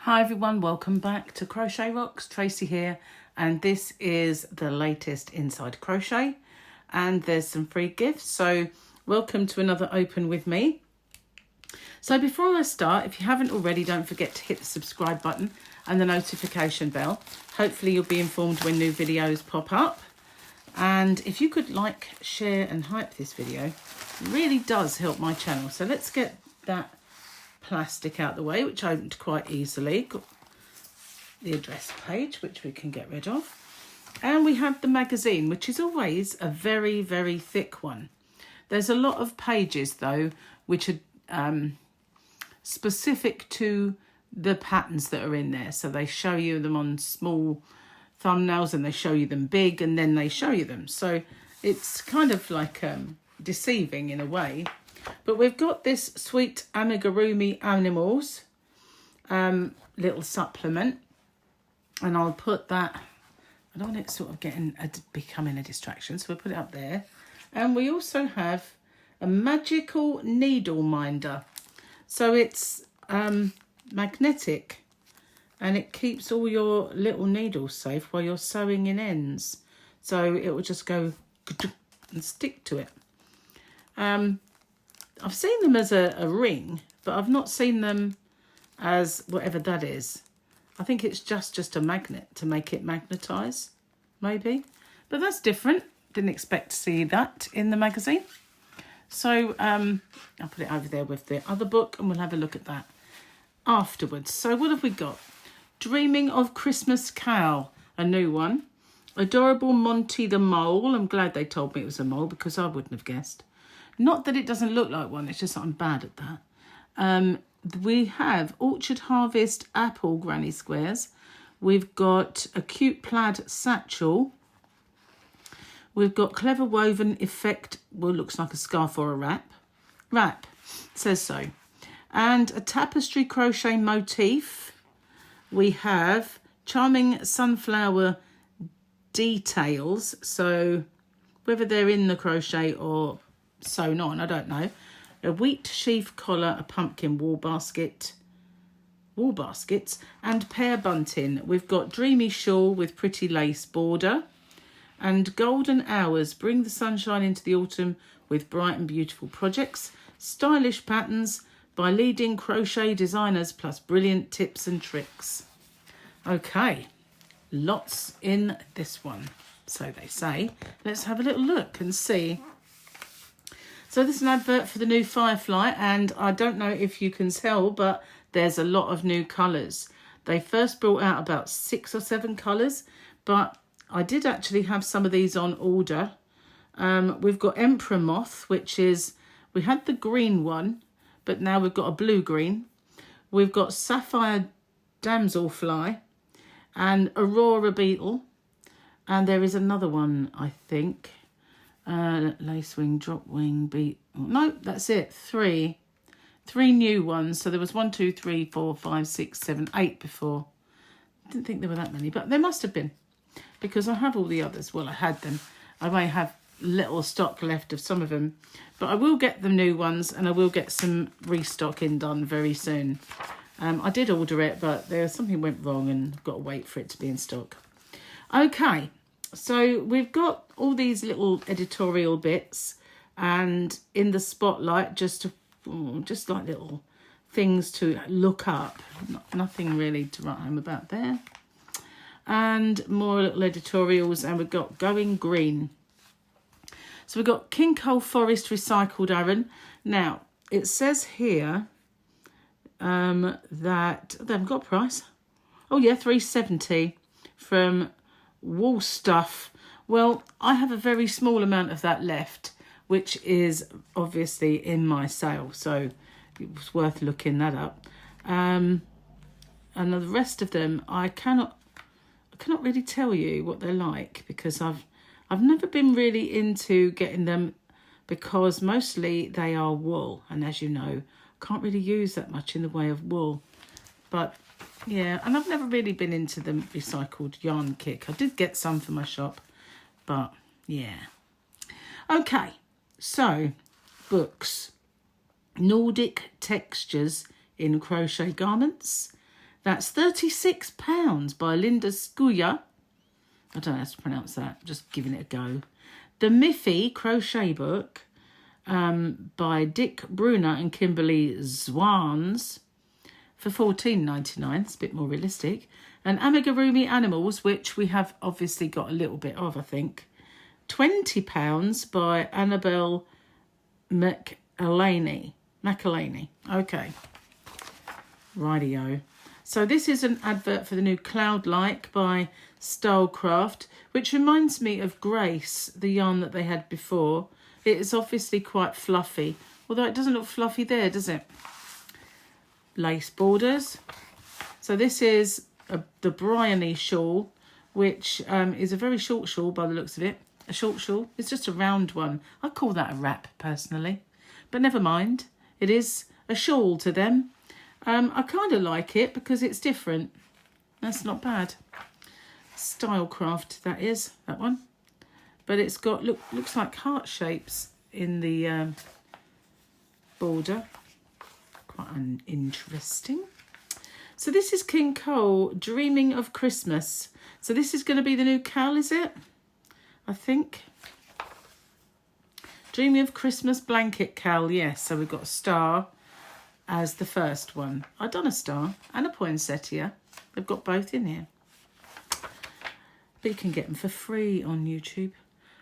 Hi everyone, welcome back to Crochet Rocks. Tracy here, and this is the latest Inside Crochet, and there's some free gifts, so welcome to another open with me. So before I start, if you haven't already, don't forget to hit the subscribe button and the notification bell. Hopefully you'll be informed when new videos pop up, and if you could like, share and hype this video, it really does help my channel. So let's get that plastic out the way, which opened quite easily. Got the address page, which we can get rid of, and we have the magazine, which is always a very, very thick one. There's a lot of pages though, which are specific to the patterns that are in there. So they show you them on small thumbnails, and they show you them big, and then they show you them. So it's kind of like deceiving in a way. But we've got this sweet Amigurumi animals little supplement, and I'll put that, I don't want it sort of becoming a distraction, so we'll put it up there. And we also have a magical needle minder. So it's magnetic, and it keeps all your little needles safe while you're sewing in ends. So it will just go and stick to it. I've seen them as a ring, but I've not seen them as whatever that is. I think it's just a magnet to make it magnetise, maybe. But that's different. Didn't expect to see that in the magazine. So I'll put it over there with the other book, and we'll have a look at that afterwards. So what have we got? Dreaming of Christmas Cowl, a new one. Adorable Monty the mole. I'm glad they told me it was a mole, because I wouldn't have guessed. Not that it doesn't look like one, it's just that I'm bad at that. We have Orchard Harvest apple granny squares. We've got a cute plaid satchel. We've got clever woven effect, well, looks like a scarf or a wrap. Wrap, says so. And a tapestry crochet motif. We have charming sunflower details. So whether they're in the crochet or sewn on, I don't know. A wheat sheaf collar, a pumpkin wall baskets, and Pear bunting. We've got dreamy shawl with pretty lace border, and golden hours. Bring the sunshine into the autumn with bright and beautiful projects, stylish patterns by leading crochet designers, plus brilliant tips and tricks. Okay, lots in this one, so they say. Let's have a little look and see. So this is an advert for the new Firefly, and I don't know if you can tell, but there's a lot of new colours. They first brought out about 6 or 7 colours, but I did actually have some of these on order. We've got Emperor Moth, which is, we had the green one, but now we've got a blue-green. We've got Sapphire Damselfly and Aurora Beetle, and there is another one, I think. Lacewing, dropwing, beat. No, that's it. Three new ones. So there was 1, 2, 3, 4, 5, 6, 7, 8 before. I didn't think there were that many, but there must have been, because I have all the others. Well, I had them. I may have little stock left of some of them, but I will get the new ones, and I will get some restocking done very soon. I did order it, but something went wrong, and I've got to wait for it to be in stock. Okay. So we've got all these little editorial bits, and in the spotlight, just like little things to look up. Nothing really to write home about there. And more little editorials, and we've got Going Green. So we've got King Cole Forest Recycled Aran. Now, it says here that they haven't got a price. Oh yeah, $3.70 from Wool Stuff. Well, I have a very small amount of that left, which is obviously in my sale, so it was worth looking that up. And the rest of them, I cannot really tell you what they're like, because I've never been really into getting them, because mostly they are wool, and as you know, can't really use that much in the way of wool. But yeah, and I've never really been into the recycled yarn kick. I did get some for my shop, but yeah. Okay, so books. Nordic Textures in Crochet Garments. That's £36 by Linda Skuya. I don't know how to pronounce that. Just giving it a go. The Miffy crochet book by Dick Bruner and Kimberly Zwans for $14.99. It's a bit more realistic. And Amigurumi Animals, which we have obviously got a little bit of, I think. £20 by Annabelle McElhaney. Okay. Rightio. So this is an advert for the new Cloud-like by Stylecraft, which reminds me of Grace, the yarn that they had before. It is obviously quite fluffy, although it doesn't look fluffy there, does it? Lace borders. So this is the Briany shawl, which is a very short shawl by the looks of it. A short shawl. It's just a round one. I call that a wrap personally, but never mind. It is a shawl to them. I kind of like it because it's different. That's not bad. Stylecraft, that is, that one. But it's got, looks like heart shapes in the border. Quite interesting. So this is King Cole, Dreaming of Christmas. So this is going to be the new Cowl, is it? I think. Dreaming of Christmas blanket cowl, yes. So we've got a star as the first one. I've done a star and a poinsettia. They've got both in here. But you can get them for free on YouTube.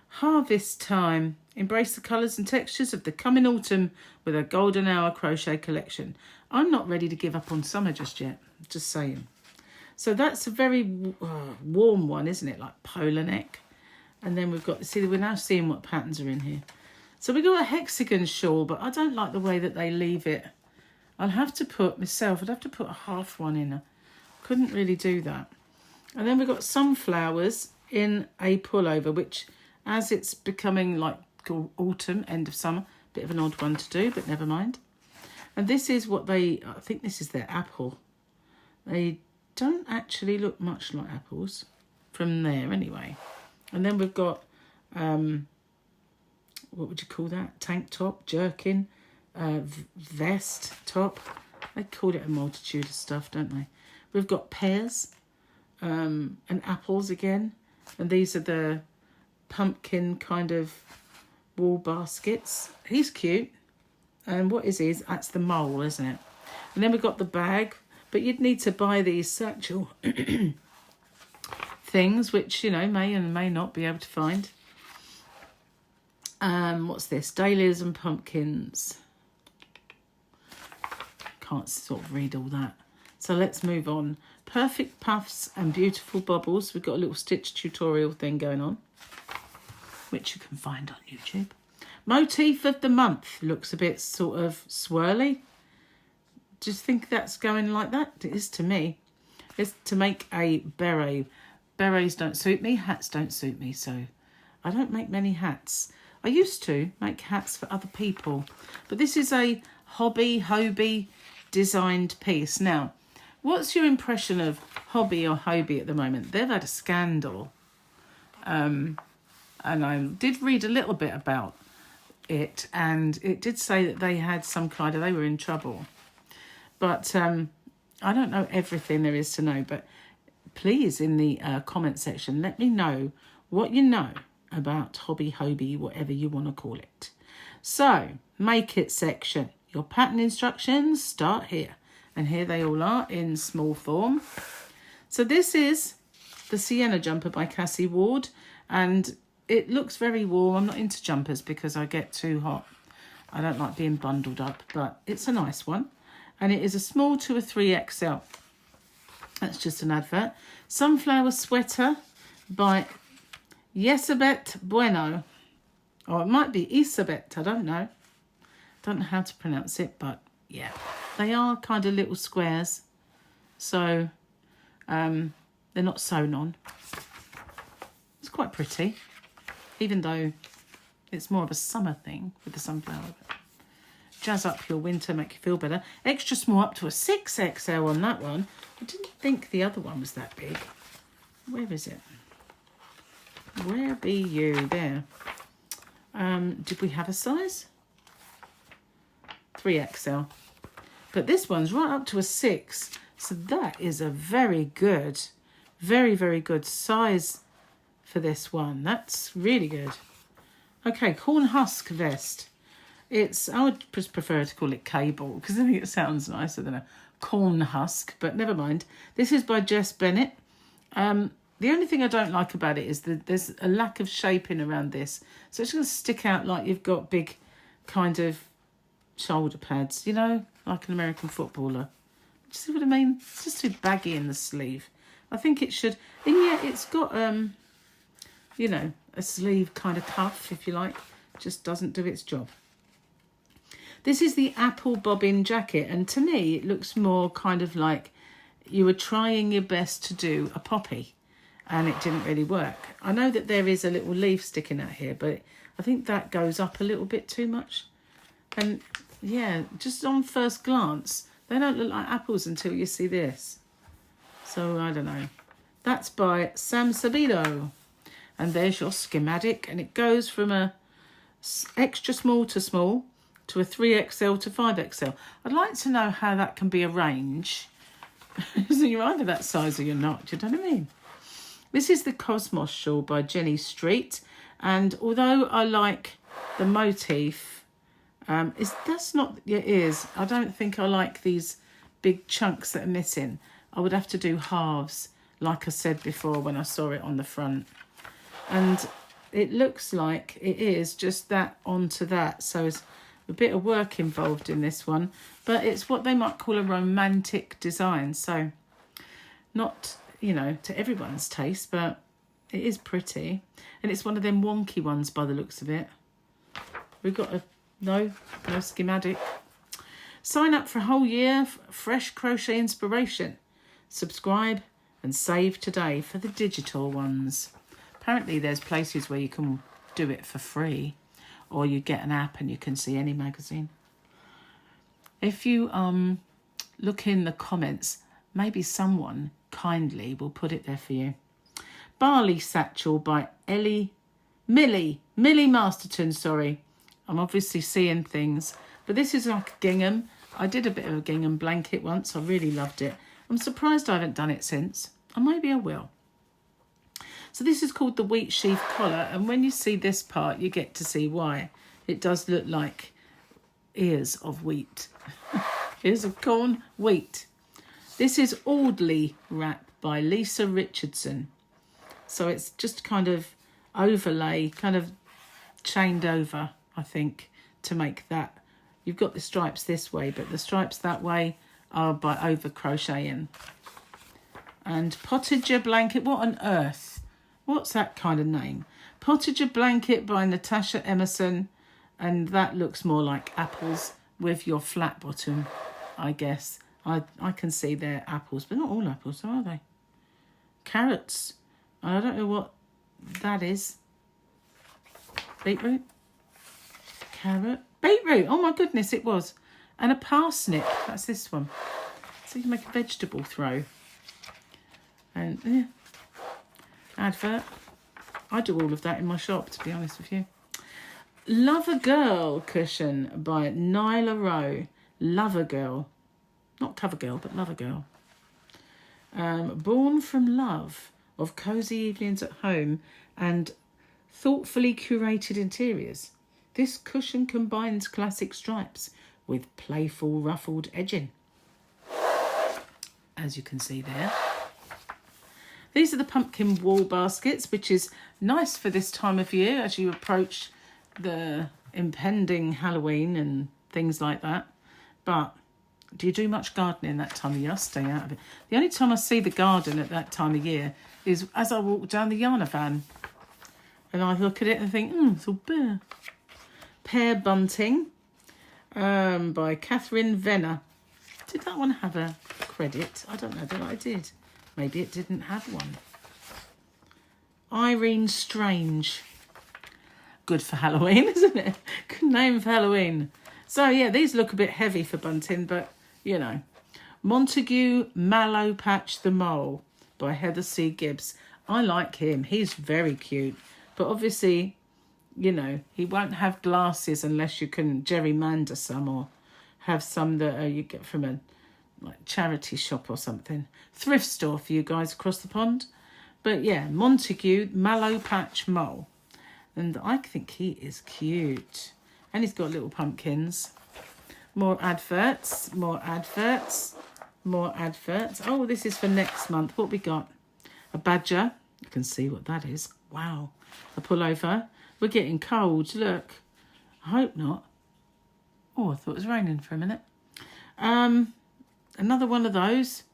Harvest time. Embrace the colours and textures of the coming autumn with a golden hour crochet collection. I'm not ready to give up on summer just yet. Just saying. So that's a very warm one, isn't it? Like polar neck. And then we've got, see, we're now seeing what patterns are in here. So we've got a hexagon shawl, but I don't like the way that they leave it. I'll have to put myself, I'd have to put a half one in. Couldn't really do that. And then we've got sunflowers in a pullover, which as it's becoming like autumn, end of summer, bit of an odd one to do, but never mind. And this is what I think this is their apple. They don't actually look much like apples from there anyway. And then we've got, what would you call that? Tank top, jerkin, vest top. They call it a multitude of stuff, don't they? We've got pears and apples again. And these are the pumpkin kind of wool baskets. He's cute. And what is his? That's the mole, isn't it? And then we've got the bag. But you'd need to buy these satchel things, which, you know, may and may not be able to find. What's this? Dahlias and pumpkins. Can't sort of read all that. So let's move on. Perfect puffs and beautiful bubbles. We've got a little stitch tutorial thing going on, which you can find on YouTube. Motif of the month. Looks a bit sort of swirly. Do you think that's going like that? It is to me. It's to make a beret. Berets don't suit me. Hats don't suit me. So I don't make many hats. I used to make hats for other people. But this is a Hobie designed piece. Now, what's your impression of Hobbii or Hobie at the moment? They've had a scandal. And I did read a little bit about it. And it did say that they had some kind of... They were in trouble. But I don't know everything there is to know. But please, in the comment section, let me know what you know about Hobbii, Hobie, whatever you want to call it. So, make it section. Your pattern instructions start here. And here they all are in small form. So this is the Sienna jumper by Cassie Ward. And it looks very warm. I'm not into jumpers because I get too hot. I don't like being bundled up. But it's a nice one. And it is a small to a 3XL. That's just an advert. Sunflower sweater by Yesabet Bueno. Or it might be Isabet, I don't know. Don't know how to pronounce it, but yeah. They are kind of little squares. So they're not sewn on. It's quite pretty. Even though it's more of a summer thing with the sunflower. Jazz up your winter, make you feel better. Extra small up to a 6XL on that one. I didn't think the other one was that big. Where is it? Where be you? There. Did we have a size? 3XL. But this one's right up to a 6. So that is a very good, very, very good size for this one. That's really good. Okay, corn husk vest. I would just prefer to call it cable because I think it sounds nicer than a corn husk, but never mind. This is by Jess Bennett. The only thing I don't like about it is that there's a lack of shaping around this. So it's going to stick out like you've got big kind of shoulder pads, you know, like an American footballer. Do you see what I mean? It's just too baggy in the sleeve. I think it should, and yeah, it's got, you know, a sleeve kind of cuff, if you like. Just doesn't do its job. This is the apple bobbin jacket, and to me it looks more kind of like you were trying your best to do a poppy and it didn't really work. I know that there is a little leaf sticking out here, but I think that goes up a little bit too much. And yeah, just on first glance, they don't look like apples until you see this. So I don't know. That's by Sam Sabino. And there's your schematic, and it goes from a extra small to small to a 3XL to 5XL. I'd like to know how that can be arranged. So you're either that size or you're not. Do you know what I mean? This is the Cosmos Shawl by Jenny Street. And although I like the motif, that's not your ears. I don't think I like these big chunks that are missing. I would have to do halves, like I said before when I saw it on the front. And it looks like it is just that onto that. So it's a bit of work involved in this one. But it's what they might call a romantic design. So not, you know, to everyone's taste, but it is pretty. And it's one of them wonky ones by the looks of it. We've got no schematic. Sign up for a whole year of fresh crochet inspiration. Subscribe and save today for the digital ones. Apparently there's places where you can do it for free, or you get an app and you can see any magazine. If you look in the comments, maybe someone kindly will put it there for you. Barley Satchel by Millie Masterton, sorry. I'm obviously seeing things, but this is like a gingham. I did a bit of a gingham blanket once. I really loved it. I'm surprised I haven't done it since, and maybe I will. So this is called the Wheat Sheaf Collar, and when you see this part, you get to see why. It does look like ears of wheat. Ears of corn, wheat. This is Audley Wrap by Lisa Richardson. So it's just kind of overlay, kind of chained over, I think, to make that. You've got the stripes this way, but the stripes that way are by over crocheting. And Pottage Blanket, what on earth? What's that kind of name? Pottage Blanket by Natasha Emerson. And that looks more like apples with your flat bottom, I guess. I can see they're apples, but not all apples, are they? Carrots. I don't know what that is. Beetroot. Carrot. Beetroot. Oh my goodness, it was. And a parsnip. That's this one. So you can make a vegetable throw. And advert. I do all of that in my shop, to be honest with you. Lover Girl cushion by Nyla Rowe. Lover Girl. Not Cover Girl, but Lover Girl. Born from love of cosy evenings at home and thoughtfully curated interiors. This cushion combines classic stripes with playful ruffled edging. As you can see there. These are the pumpkin wall baskets, which is nice for this time of year as you approach the impending Halloween and things like that. But do you do much gardening that time of year? Stay out of it. The only time I see the garden at that time of year is as I walk down the Yarni van. And I look at it and think, it's all bare. Pear Bunting by Catherine Venner. Did that one have a credit? I don't know that I did. Maybe it didn't have one. Irene Strange. Good for Halloween, isn't it? Good name for Halloween. So, yeah, these look a bit heavy for Bunting, but, you know. Montague Mallow Patch the Mole by Heather C. Gibbs. I like him. He's very cute. But obviously, you know, he won't have glasses unless you can gerrymander some or have some that you get from a like charity shop or something. Thrift store for you guys across the pond. But yeah, Montague Mallow Patch Mole. And I think he is cute. And he's got little pumpkins. More adverts, more adverts, more adverts. Oh, this is for next month. What we got? A badger. You can see what that is. Wow. A pullover. We're getting cold. Look. I hope not. Oh, I thought it was raining for a minute. Another one of those.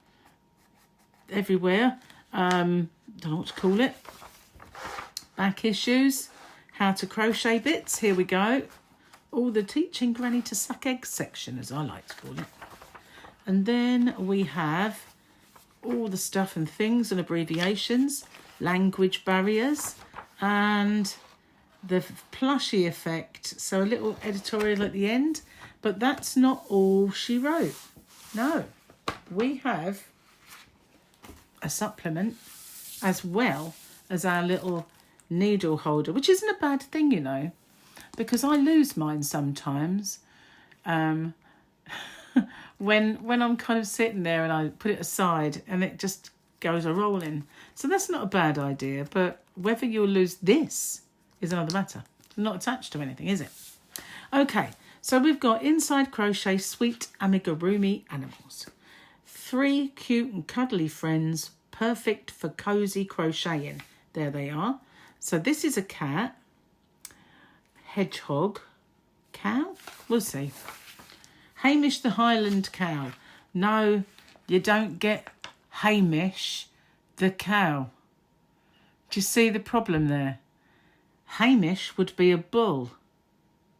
Everywhere. Don't know what to call it. Back issues. How to crochet bits. Here we go. All the teaching Granny to suck eggs section, as I like to call it. And then we have all the stuff and things and abbreviations, language barriers, and the plushy effect. So a little editorial at the end, but that's not all she wrote. No, we have a supplement as well as our little needle holder, which isn't a bad thing, you know, because I lose mine sometimes. When I'm kind of sitting there and I put it aside and it just goes a-rolling. So that's not a bad idea, but whether you'll lose this is another matter. It's not attached to anything, is it? Okay, so we've got Inside Crochet Sweet Amigurumi Animals. 3 cute and cuddly friends, perfect for cosy crocheting. There they are. So this is a cat, hedgehog, cow, we'll see. Hamish the Highland Cow. No, you don't get Hamish the Cow. Do you see the problem there? Hamish would be a bull,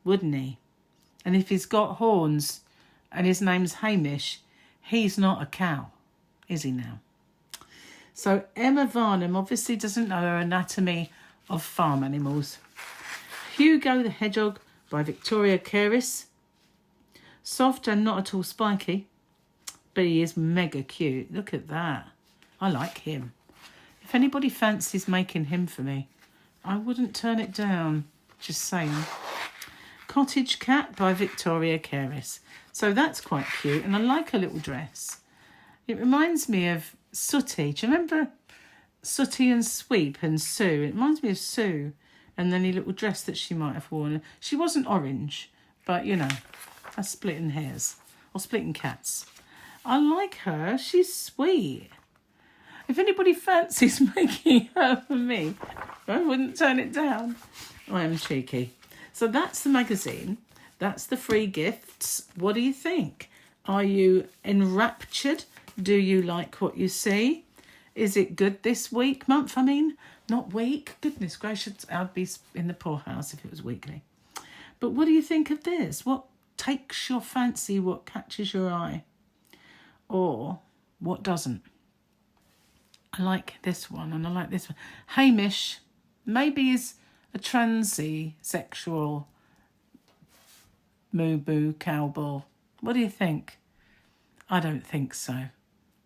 wouldn't he? And if he's got horns and his name's Hamish, he's not a cow, is he now? So Emma Varnum obviously doesn't know her anatomy of farm animals. Hugo the Hedgehog by Victoria Caris. Soft and not at all spiky, but he is mega cute. Look at that. I like him. If anybody fancies making him for me, I wouldn't turn it down. Just saying. Cottage Cat by Victoria Caris. So that's quite cute, and I like her little dress. It reminds me of Sooty. Do you remember Sooty and Sweep and Sue? It reminds me of Sue and then the little dress that she might have worn. She wasn't orange, but, you know, that's splitting hairs or splitting cats. I like her. She's sweet. If anybody fancies making her for me, I wouldn't turn it down. I am cheeky. So that's the magazine. That's the free gifts. What do you think? Are you enraptured? Do you like what you see? Is it good this month? I mean, not week. Goodness gracious, I'd be in the poorhouse if it was weekly. But what do you think of this? What takes your fancy? What catches your eye? Or what doesn't? I like this one and I like this one. Hamish maybe is a transsexual moo-boo cowbell. What do you think? I don't think so.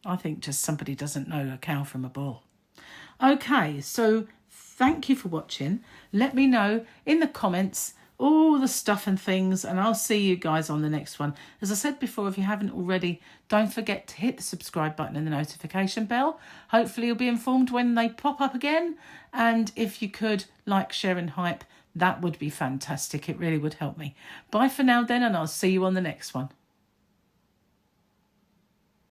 I think just somebody doesn't know a cow from a bull. Okay, so thank you for watching. Let me know in the comments all the stuff and things, and I'll see you guys on the next one. As I said before, if you haven't already, don't forget to hit the subscribe button and the notification bell. Hopefully you'll be informed when they pop up again. And if you could like, share and hype, that would be fantastic. It really would help me. Bye for now then, and I'll see you on the next one.